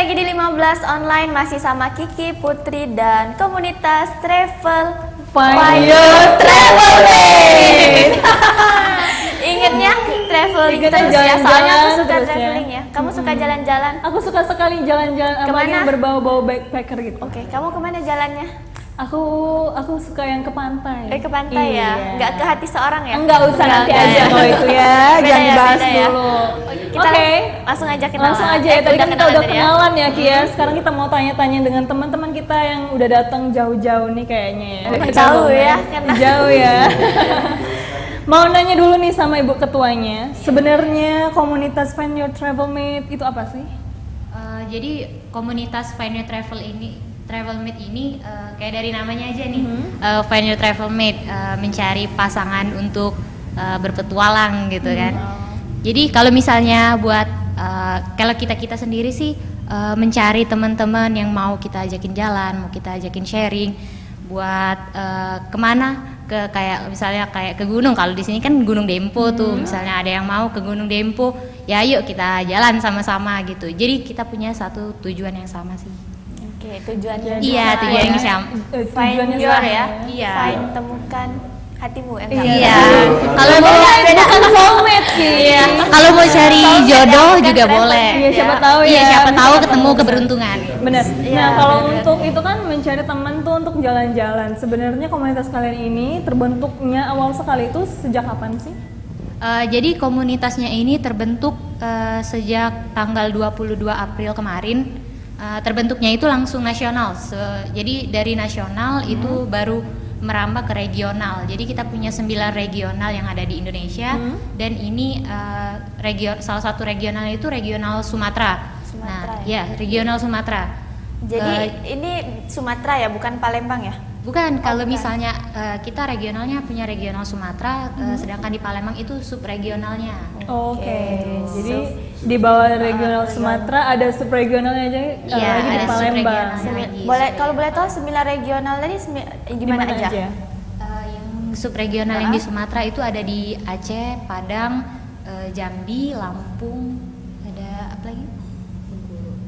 lagi di 15 online, masih sama Kiki, Putri, dan komunitas travel Find Your Travel Mate. Ingatnya traveling terus ya, soalnya aku suka traveling ya. Kamu suka jalan-jalan? Aku suka sekali jalan-jalan, apalagi yang berbau-bau backpacker gitu. Oke, kamu kemana jalannya? Aku suka yang ke pantai. Ke pantai ya? Nggak ke hati seorang ya? Enggak usah, nanti aja kalau itu ya. Jangan dibahas dulu. Oke, langsung aja kenalan. Langsung aja ya, tadi kan kita udah kenalan ya Ki ya. Sekarang kita mau tanya-tanya dengan teman-teman kita yang udah datang jauh-jauh nih kayaknya ya. Jauh ya? Jauh ya. Mau nanya dulu nih sama Ibu Ketuanya, sebenarnya komunitas Find Your Travel Mate itu apa sih? Jadi komunitas Find Your Travel Mate ini kayak dari namanya aja nih, Find Your Travel Mate, mencari pasangan untuk berpetualang gitu kan. Jadi kalau misalnya buat kalau kita sendiri sih mencari teman-teman yang mau kita ajakin jalan, mau kita ajakin sharing buat kemana, ke kayak misalnya kayak ke gunung. Kalau di sini kan Gunung Dempo tuh, misalnya ada yang mau ke Gunung Dempo, ya yuk kita jalan sama-sama gitu. Jadi kita punya satu tujuan yang sama sih. Oke, tujuannya iya, tujuannya sama. Find your ya. Iya. Find, temukan hatimu. Iya. Kalau mau bukan soulmate sih. Iya. Kalau mau cari jodoh juga boleh. Iya, siapa tahu ya. Iya, siapa tahu ketemu keberuntungan. Benar. Nah, kalau untuk itu kan mencari teman tuh untuk jalan-jalan. Sebenarnya komunitas kalian ini terbentuknya awal sekali itu sejak kapan sih? Jadi komunitasnya ini terbentuk sejak tanggal 22 April kemarin. Terbentuknya itu langsung nasional. Jadi dari nasional itu baru merambah ke regional. Jadi kita punya 9 regional yang ada di Indonesia, dan ini salah satu regionalnya itu regional Sumatera. Nah, ya regional Sumatera. Jadi ini Sumatera ya, bukan Palembang ya? Bukan, kalau misalnya kita regionalnya punya regional Sumatera, sedangkan di Palembang itu subregionalnya. Oke. Jadi di bawah regional Sumatera ada subregionalnya aja, Iya, lagi di ada Palembang. Boleh, kalau boleh tahu 9 regional tadi di mana aja? Yang subregional yang di Sumatera itu ada di Aceh, Padang, Jambi, Lampung, ada apa lagi?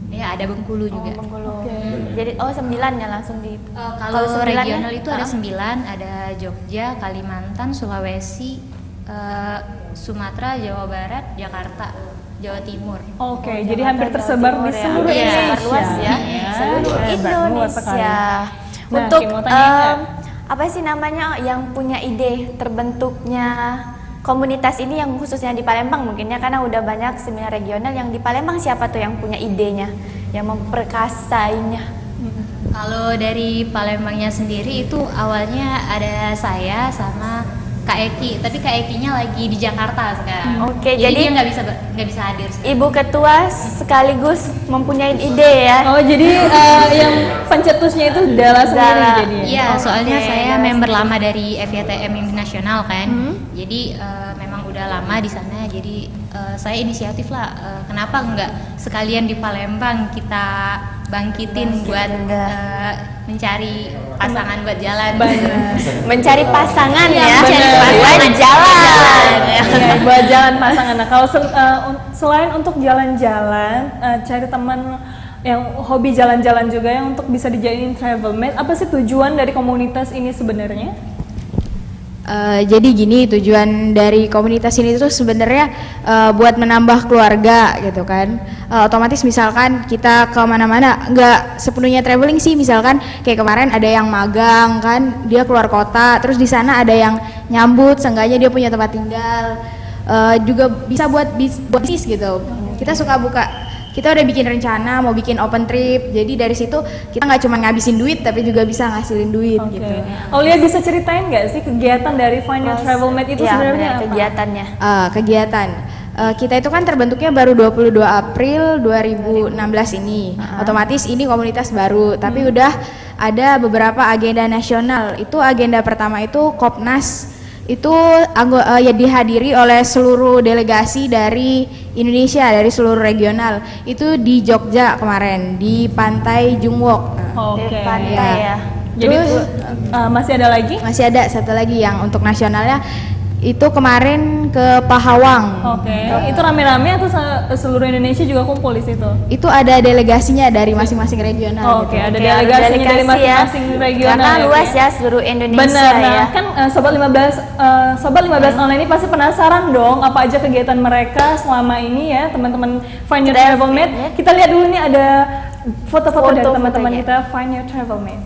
Ya, ada Bengkulu juga. Bengkulu. Jadi 9 ya langsung di. Kalau regional itu ada 9, ada Jogja, Kalimantan, Sulawesi, Sumatera, Jawa Barat, Jakarta, Jawa Timur. Oke, jadi hampir tersebar di seluruh Indonesia. Indonesia. Luas ya. Seluruh Indonesia. Untuk apa sih namanya yang punya ide terbentuknya komunitas ini yang khususnya di Palembang mungkin ya, karena udah banyak seminar regional yang di Palembang, siapa tuh yang punya idenya, yang memperkasainya? Kalau dari Palembangnya sendiri itu awalnya ada saya sama Kak Eki, tapi Kak Ekinya lagi di Jakarta sekarang. Oke, jadi dia nggak bisa hadir sekarang. Ibu Ketua sekaligus mempunyai ide ya? Oh, jadi yang pencetusnya itu Dala sendiri jadinya? Iya, soalnya saya member lama dari FYTM Internasional kan. Jadi memang udah lama di sana, jadi saya inisiatif lah, kenapa nggak sekalian di Palembang kita bangkitin buat mencari pasangan buat jalan. Mencari pasangan ya, buat jalan. Iya, buat jalan pasangan. Nah, kalau selain untuk jalan-jalan, cari teman yang hobi jalan-jalan juga yang untuk bisa dijadiin travel mate, apa sih tujuan dari komunitas ini sebenarnya? Jadi gini, tujuan dari komunitas ini tuh sebenarnya buat menambah keluarga gitu kan. Otomatis misalkan kita ke mana-mana nggak sepenuhnya traveling sih, misalkan kayak kemarin ada yang magang kan, dia keluar kota, terus di sana ada yang nyambut, seenggaknya dia punya tempat tinggal. Juga bisa buat bisnis gitu. Kita udah bikin rencana mau bikin open trip, jadi dari situ kita nggak cuma ngabisin duit tapi juga bisa ngasilin duit gitu. Aulia bisa ceritain nggak sih kegiatan dari Find Your Travel Mate itu sebenarnya apa? Kegiatannya? Kegiatan kita itu kan terbentuknya baru 22 April 2016 ini. Otomatis ini komunitas baru, tapi udah ada beberapa agenda nasional. Itu agenda pertama itu Kopnas. Itu ya dihadiri oleh seluruh delegasi dari Indonesia, dari seluruh regional. Itu di Jogja kemarin, di Pantai Jungwok. Di pantai ya. Jadi masih ada lagi? Masih ada satu lagi yang untuk nasionalnya. Itu kemarin ke Pahawang. Oke, itu rame-rame atau seluruh Indonesia juga kumpul di situ? Itu ada delegasinya dari masing-masing regional. Oke, ada Oke, delegasinya dari delegasi masing-masing regional. Karena ya, luas Ki? ya seluruh Indonesia Benar, nah ya. kan Sobat 15 online ini pasti penasaran dong apa aja kegiatan mereka selama ini ya teman-teman Find Your Travel Mate. Kita lihat dulu nih ada foto-foto dari teman-teman Foto-fotonya. kita Find Your Travel Mate.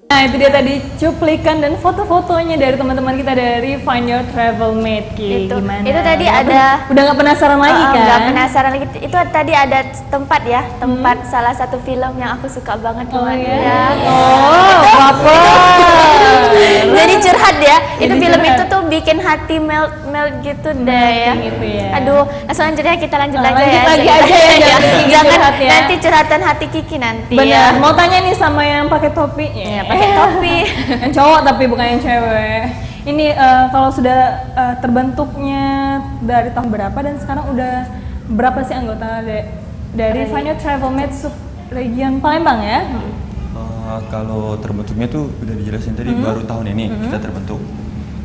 Nah itu dia tadi cuplikan dan foto-fotonya dari teman-teman kita dari Find Your Travel Mate. Ki. Itu- Gimana? itu tadi ada- Udah nggak penasaran lagi kan? Nggak penasaran lagi. Itu tadi ada tempat ya, tempat salah satu film yang aku suka banget Oh kemarin ya? ya. Oh, baper. Jadi curhat ya. Itu Jadi film curhat. itu tuh bikin hati melt gitu deh ya. gitu ya. Aduh, selanjutnya kita lanjut Nah, aja lanjut ya. lagi aja ya, jangan Kiki Jangan curhat ya. nanti curhatan hati Kiki nanti Benar. ya. Mau tanya nih sama yang pakai topi. Iya, pakai topi. Yang cowok tapi bukan yang cewek. Ini kalau sudah terbentuknya dari tahun berapa dan sekarang udah berapa sih anggota dari Find Your Travel Mate sub region Palembang ya? Kalau terbentuknya tuh udah dijelasin tadi baru tahun ini kita terbentuk.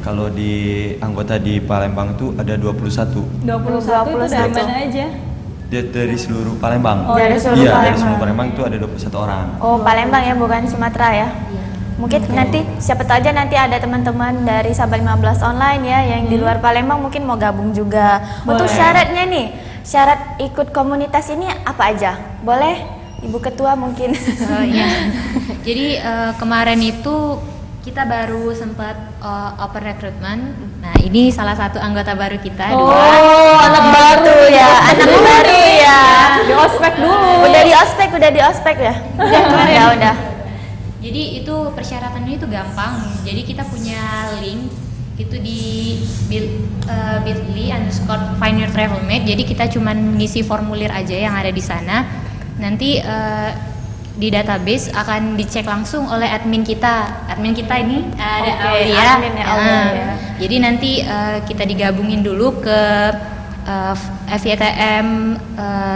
Kalau di anggota di Palembang itu ada 21. 21 itu dari 21. mana aja? Dia dari seluruh Palembang. Oh, dari seluruh Iya, dari Palembang. seluruh Palembang itu ada 21 orang. Oh, Palembang ya, bukan Sumatera ya. Mungkin nanti siapa tahu aja nanti ada teman-teman dari Sabah 15 online ya yang di luar Palembang mungkin mau gabung juga. Untuk Boleh. syaratnya nih, syarat ikut komunitas ini apa aja? Boleh Ibu Ketua mungkin. Iya. Jadi kemarin itu kita baru sempat open recruitment. Nah ini salah satu anggota baru kita. Oh, dua. anak baru ya. Anak baru ya. Di ospek dulu. Udah di ospek ya? Udah. Jadi itu persyaratannya itu gampang. Jadi kita punya link itu di bit.ly/Find Your Travel Mate. Jadi kita cuman ngisi formulir aja yang ada di sana. Nanti di database akan dicek langsung oleh admin kita. Admin kita ini ada Oke, Aulia. adminnya Aulia, ya. Jadi nanti kita digabungin dulu ke FYTM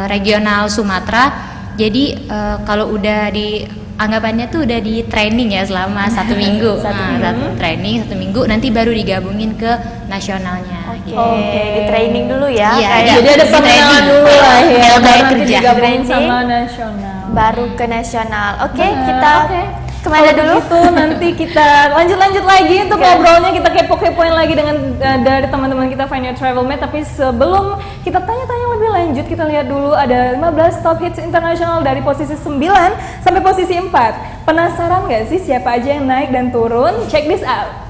regional Sumatera. Jadi kalau udah di anggapannya tuh udah di training ya selama 1 minggu. Satu training 1 minggu nanti baru digabungin ke nasionalnya. gitu. Oke, di training dulu ya. Iya, kayak Jadi ada di pengenalan training. dulu lah ya. Kayak Baru nanti kerja. digabung Training. sama nasional. baru ke nasional. Oke, Benar, kita oke. kemana Kalau dulu? begitu nanti kita lanjut lagi untuk Oke. ngobrolnya, kita kepo-kepoin lagi dengan dari teman-teman kita Find Your Travel Mate. Tapi sebelum kita tanya-tanya lebih lanjut, kita lihat dulu ada 15 top hits internasional dari posisi 9 sampai posisi 4. Penasaran nggak sih siapa aja yang naik dan turun? Check this out.